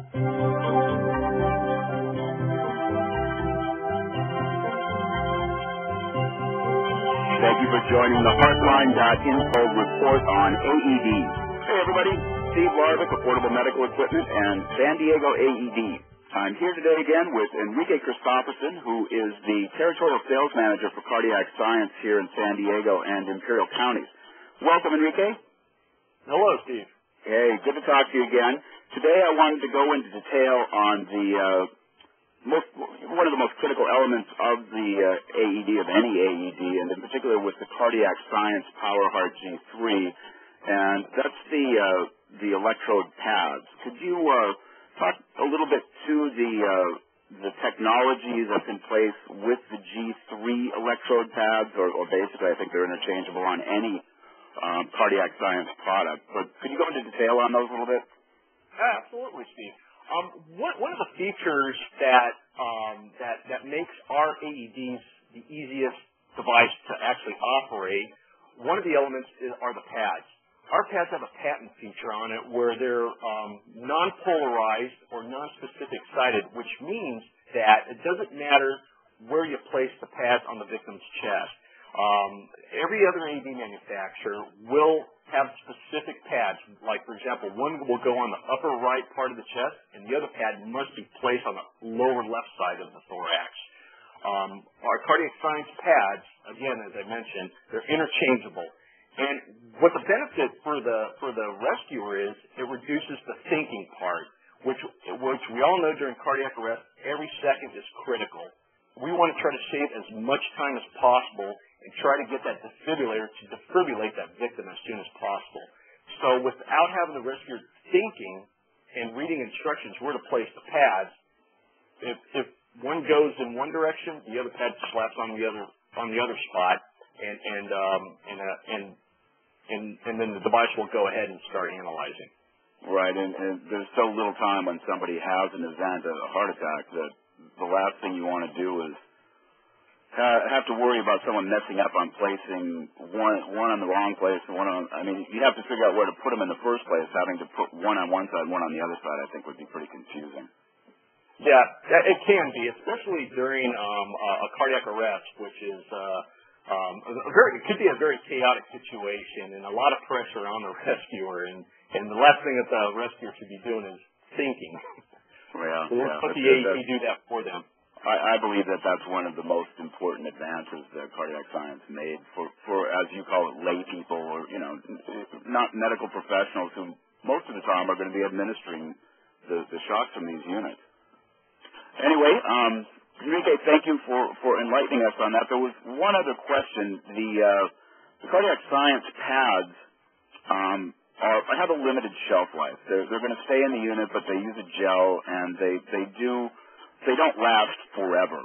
Thank you for joining the Heartline.info report on AEDs. Hey everybody, Steve Larvick, Affordable Medical Equipment, and San Diego AED. I'm here today again with Enrique Christopherson, who is the Territorial Sales Manager for Cardiac Science here in San Diego and Imperial Counties. Welcome, Enrique. Hello, Steve. Hey, good to talk to you again. Today I wanted to go into detail on the one of the most critical elements of the AED, of any AED, and in particular with the Cardiac Science PowerHeart G3, and that's the electrode pads. Could you talk a little bit to the technology that's in place with the G3 electrode pads, or basically I think they're interchangeable on any Cardiac Science product, but could you go into detail on those a little bit? Absolutely, Steve. One of the features that makes our AEDs the easiest device to actually operate, one of the elements are the pads. Our pads have a patent feature on it where they're non-polarized or non-specific sided, which means that it doesn't matter where you place the pads on the victim's chest. Every other AED manufacturer will have specific pads. Like, for example, one will go on the upper right part of the chest, and the other pad must be placed on the lower left side of the thorax. Our Cardiac Science pads, again, as I mentioned, they're interchangeable. And what the benefit for the rescuer is, it reduces the thinking part, which we all know during cardiac arrest, every second is critical. We want to try to save as much time as possible and try to get that defibrillator to defibrillate that victim as soon as possible. So without having the rescuer thinking and reading instructions where to place the pads, if one goes in one direction, the other pad slaps on the other spot, and then the device will go ahead and start analyzing. Right, and there's so little time when somebody has an event, a heart attack, that the last thing you want to do is have to worry about someone messing up on placing one on the wrong place and one on. I mean, you'd have to figure out where to put them in the first place. Having to put one on one side, one on the other side, I think would be pretty confusing. Yeah, it can be, especially during a cardiac arrest, which is it could be a very chaotic situation and a lot of pressure on the rescuer. And the last thing that the rescuer should be doing is thinking. Yeah, so let's let the AED do that for them. I believe that that's one of the most important advances that Cardiac Science made for as you call it, lay people, or not medical professionals who most of the time are going to be administering the shocks from these units. Anyway, Enrique, thank you for enlightening us on that. There was one other question. The Cardiac Science pads have a limited shelf life. They're going to stay in the unit, but they use a gel, and they don't last forever.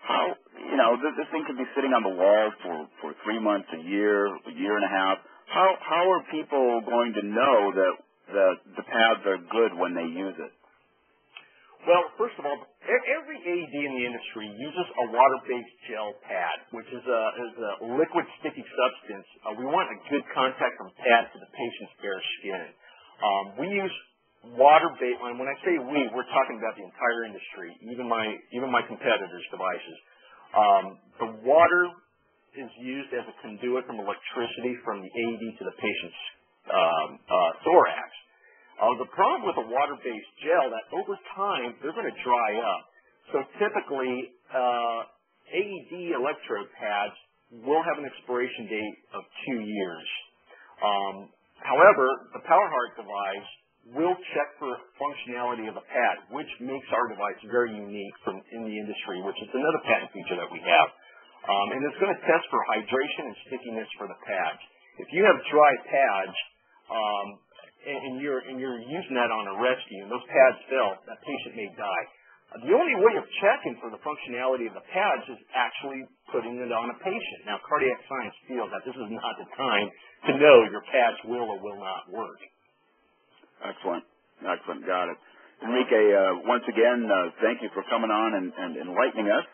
How, this thing could be sitting on the wall for 3 months, a year and a half. How are people going to know that the pads are good when they use it? Well, first of all, every AED in the industry uses a water-based gel pad, which is a liquid sticky substance. We want a good contact from pad to the patient's bare skin. We use water-based, and when I say we're talking about the entire industry, even my competitors' devices. The water is used as a conduit from electricity from the AED to the patient's thorax. The problem with a water-based gel, that over time, they're going to dry up. So typically, AED electrode pads will have an expiration date of 2 years. However, the PowerHeart device will check for functionality of the pad, which makes our device very unique in the industry, which is another patent feature that we have. And it's going to test for hydration and stickiness for the pads. If you have dry pads, and you're using that on a rescue, and those pads fail, that patient may die. The only way of checking for the functionality of the pads is actually putting it on a patient. Now, Cardiac Science feels that this is not the time to know your pads will or will not work. Excellent. Got it. Enrique, once again, thank you for coming on and enlightening us.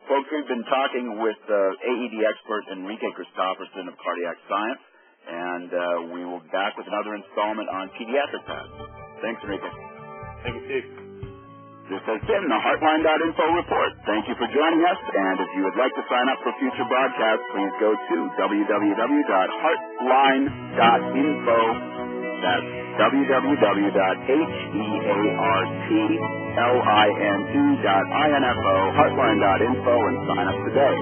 Folks, we've been talking with AED expert Enrique Christopherson of Cardiac Science, and we will be back with another installment on pediatric pads. Thanks, Enrique. Thank you, Steve. This has been the Heartline.info report. Thank you for joining us, and if you would like to sign up for future broadcasts, please go to www.heartline.info. That's www.heartline.info, Heartline.info, and sign up today.